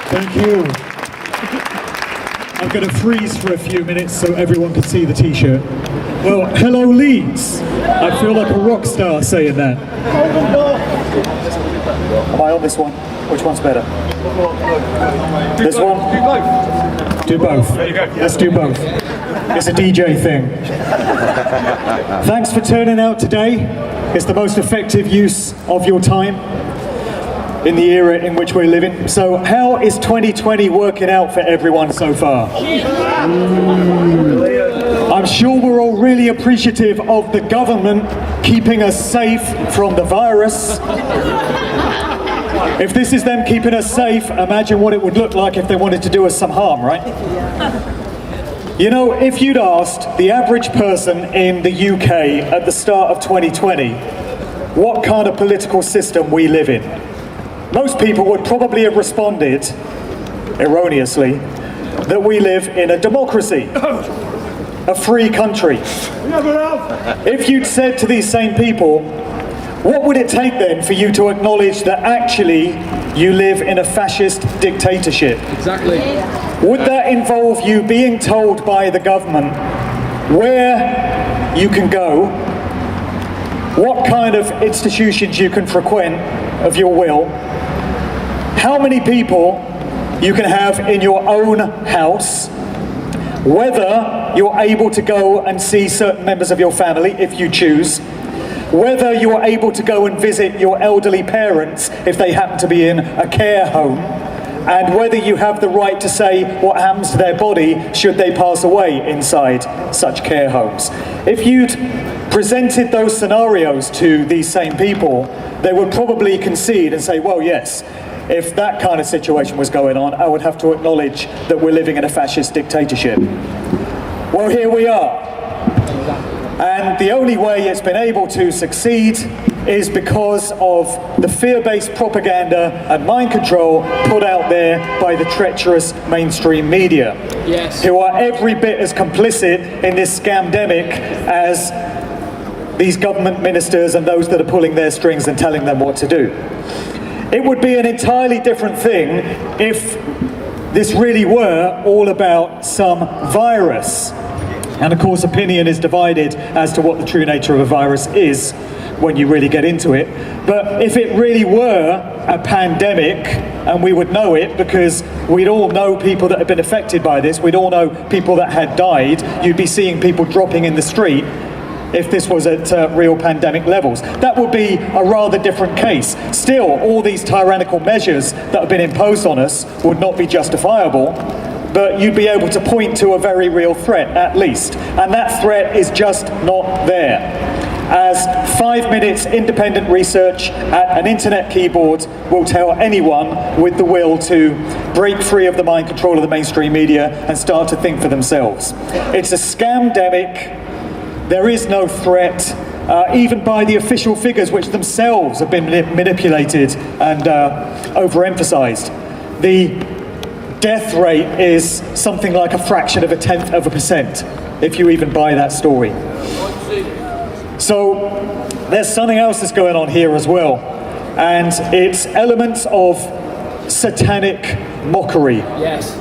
Thank you. I'm going to freeze for a few minutes so everyone can see the t-shirt. Well, hello Leeds. I feel like a rock star saying that. Am I on this one? Which one's better? This one? Do both. There you go. Let's do both. It's a DJ thing. Thanks for turning out today. It's the most effective use of your time in the era in which we're living. So how is 2020 working out for everyone so far? I'm sure we're all really appreciative of the government keeping us safe from the virus. If this is them keeping us safe, imagine what it would look like if they wanted to do us some harm, right? You know, if you'd asked the average person in the UK at the start of 2020 what kind of political system we live in, most people would probably have responded, erroneously, that we live in a democracy, a free country. If you'd said to these same people, what would it take then for you to acknowledge that actually you live in a fascist dictatorship? Exactly. Would that involve you being told by the government where you can go, what kind of institutions you can frequent of your will, how many people you can have in your own house, whether you're able to go and see certain members of your family if you choose, whether you're able to go and visit your elderly parents if they happen to be in a care home, and whether you have the right to say what happens to their body should they pass away inside such care homes. If you'd presented those scenarios to these same people, they would probably concede and say, well, yes, if that kind of situation was going on, I would have to acknowledge that we're living in a fascist dictatorship. Well, here we are. And the only way it's been able to succeed is because of the fear-based propaganda and mind control put out there by the treacherous mainstream media, yes, who are every bit as complicit in this scamdemic as these government ministers and those that are pulling their strings and telling them what to do. It would be an entirely different thing if this really were all about some virus. And of course, opinion is divided as to what the true nature of a virus is when you really get into it. But if it really were a pandemic, and we would know it because we'd all know people that have been affected by this, we'd all know people that had died, you'd be seeing people dropping in the street if this was at real pandemic levels. That would be a rather different case. Still, all these tyrannical measures that have been imposed on us would not be justifiable, but you'd be able to point to a very real threat, at least. And that threat is just not there. As 5 minutes independent research at an internet keyboard will tell anyone with the will to break free of the mind control of the mainstream media and start to think for themselves. It's a scamdemic. There is no threat, even by the official figures, which themselves have been manipulated and overemphasized. The death rate is something like a fraction of 1/10%, if you even buy that story. So there's something else that's going on here as well, and it's elements of satanic mockery. yes,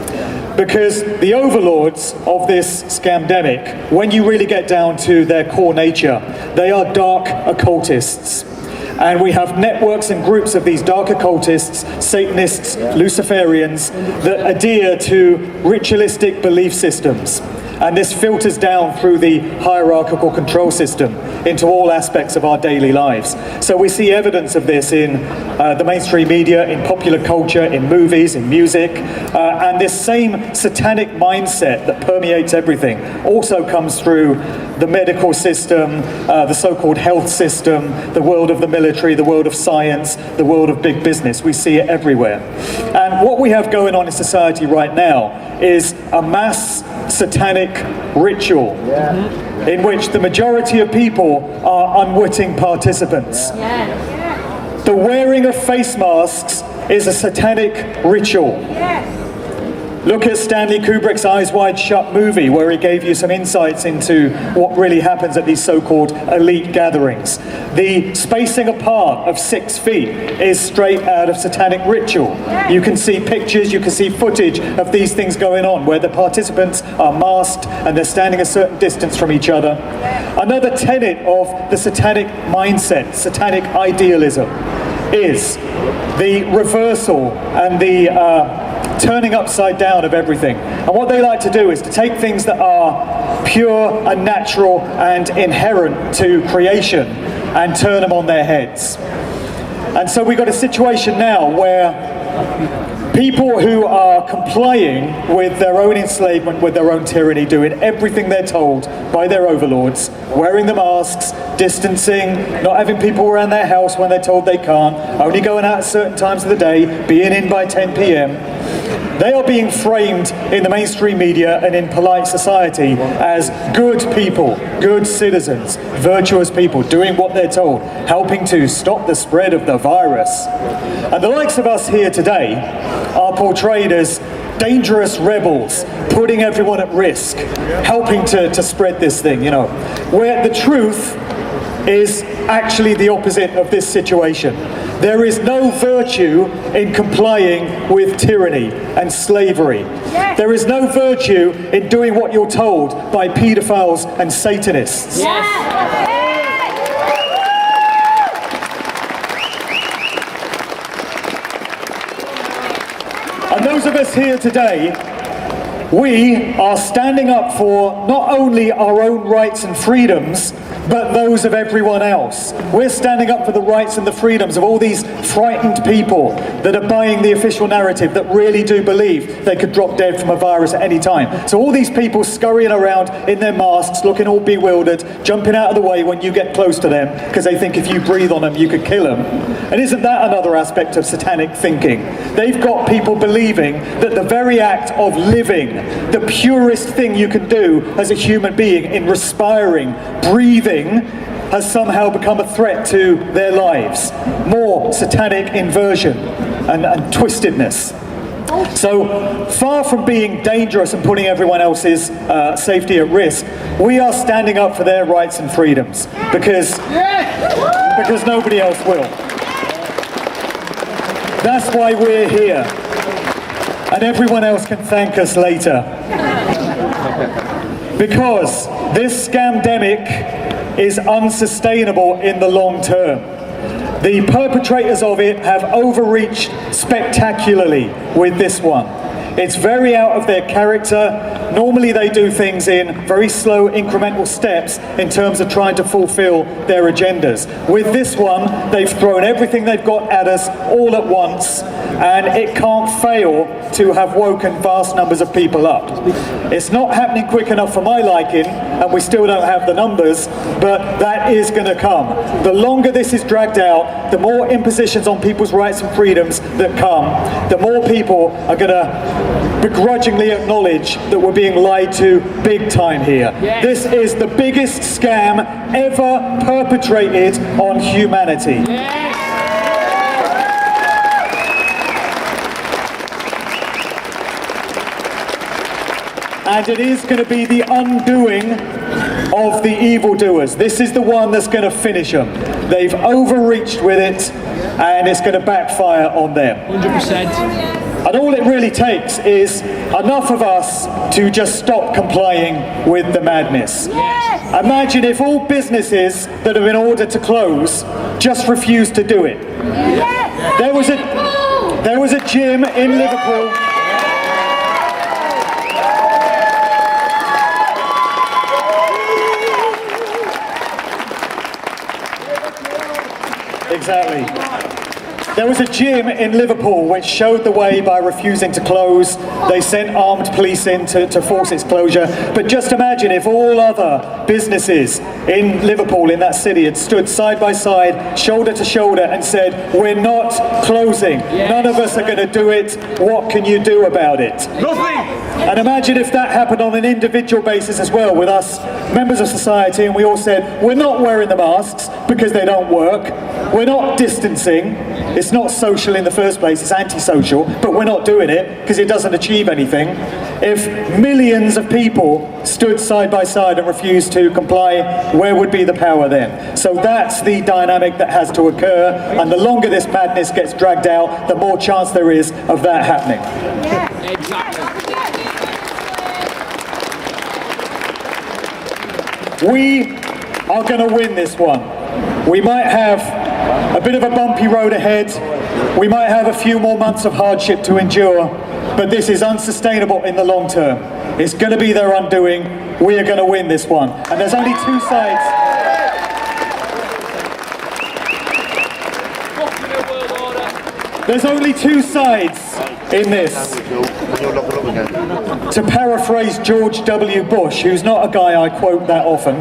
Because the overlords of this scamdemic, when you really get down to their core nature, they are dark occultists. And we have networks and groups of these dark occultists, Satanists, Luciferians, that adhere to ritualistic belief systems. And this filters down through the hierarchical control system into all aspects of our daily lives. So we see evidence of this in the mainstream media, in popular culture, in movies, in music, and this same satanic mindset that permeates everything also comes through the medical system, the so-called health system, the world of the military, the world of science, the world of big business. We see it everywhere. And what we have going on in society right now is a mass satanic ritual in which the majority of people are unwitting participants. The wearing of face masks is a satanic ritual. Look at Stanley Kubrick's Eyes Wide Shut movie, where he gave you some insights into what really happens at these so-called elite gatherings. The spacing apart of 6 feet is straight out of satanic ritual. You can see pictures, you can see footage of these things going on, where the participants are masked and they're standing a certain distance from each other. Another tenet of the satanic mindset, satanic idealism, is the reversal and the turning upside down of everything. And what they like to do is to take things that are pure and natural and inherent to creation and turn them on their heads. And so we've got a situation now where people who are complying with their own enslavement, with their own tyranny, doing everything they're told by their overlords, wearing the masks, distancing, not having people around their house when they're told they can't, only going out at certain times of the day, being in by 10 p.m. They are being framed in the mainstream media and in polite society as good people, good citizens, virtuous people, doing what they're told, helping to stop the spread of the virus. And the likes of us here today are portrayed as dangerous rebels, putting everyone at risk, helping to spread this thing, you know, where the truth is actually the opposite of this situation. There is no virtue in complying with tyranny and slavery. Yes. There is no virtue in doing what you're told by paedophiles and Satanists. Yes. And those of us here today, we are standing up for not only our own rights and freedoms, but those of everyone else. We're standing up for the rights and the freedoms of all these frightened people that are buying the official narrative, that really do believe they could drop dead from a virus at any time. So all these people scurrying around in their masks, looking all bewildered, jumping out of the way when you get close to them, because they think if you breathe on them, you could kill them. And isn't that another aspect of satanic thinking? They've got people believing that the very act of living, the purest thing you can do as a human being in respiring, breathing, has somehow become a threat to their lives. More satanic inversion and twistedness. So far from being dangerous and putting everyone else's safety at risk, we are standing up for their rights and freedoms because nobody else will. That's why we're here. And everyone else can thank us later. Because this scamdemic is unsustainable in the long term. The perpetrators of it have overreached spectacularly with this one. It's very out of their character. Normally they do things in very slow incremental steps in terms of trying to fulfill their agendas. With this one, they've thrown everything they've got at us all at once, and it can't fail to have woken vast numbers of people up. It's not happening quick enough for my liking, and we still don't have the numbers, but that is going to come. The longer this is dragged out, the more impositions on people's rights and freedoms that come, the more people are going to begrudgingly acknowledge that we're being lied to big time here. Yes. This is the biggest scam ever perpetrated on humanity. Yes. And it is going to be the undoing of the evildoers. This is the one that's going to finish them. They've overreached with it, and it's going to backfire on them. 100%. And all it really takes is enough of us to just stop complying with the madness. Yes. Imagine if all businesses that have been ordered to close just refused to do it. Yes. There was a gym in Liverpool. Exactly. There was a gym in Liverpool which showed the way by refusing to close. They sent armed police in to force its closure. But just imagine if all other businesses in Liverpool, in that city, had stood side by side, shoulder to shoulder, and said, "We're not closing. Yes. None of us are going to do it. What can you do about it?" Nothing! And imagine if that happened on an individual basis as well, with us members of society, and we all said, "We're not wearing the masks because they don't work. We're not distancing. It's not social in the first place, it's antisocial, but we're not doing it because it doesn't achieve anything. If millions of people stood side by side and refused to comply, where would be the power then? So that's the dynamic that has to occur, and the longer this madness gets dragged out, the more chance there is of that happening. Exactly. We are going to win this one. We might have a bit of a bumpy road ahead. We might have a few more months of hardship to endure, but this is unsustainable in the long term. It's going to be their undoing. We are going to win this one. And there's only two sides. There's only two sides in this. To paraphrase George W. Bush, who's not a guy I quote that often,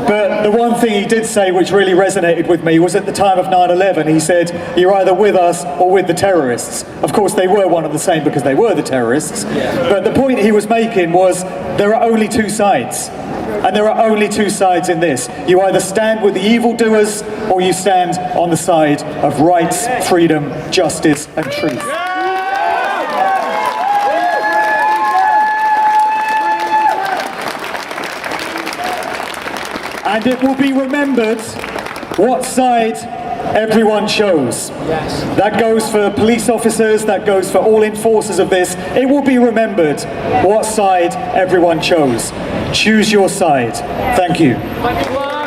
but the one thing he did say which really resonated with me was at the time of 9/11, he said, "You're either with us or with the terrorists." Of course, they were one and the same because they were the terrorists, but the point he was making was there are only two sides. And there are only two sides in this. You either stand with the evildoers or you stand on the side of rights, freedom, justice, and truth. And it will be remembered what side everyone chose. Yes. That goes for police officers, that goes for all enforcers of this. It will be remembered what side everyone chose. Choose your side. Thank you. Thank you.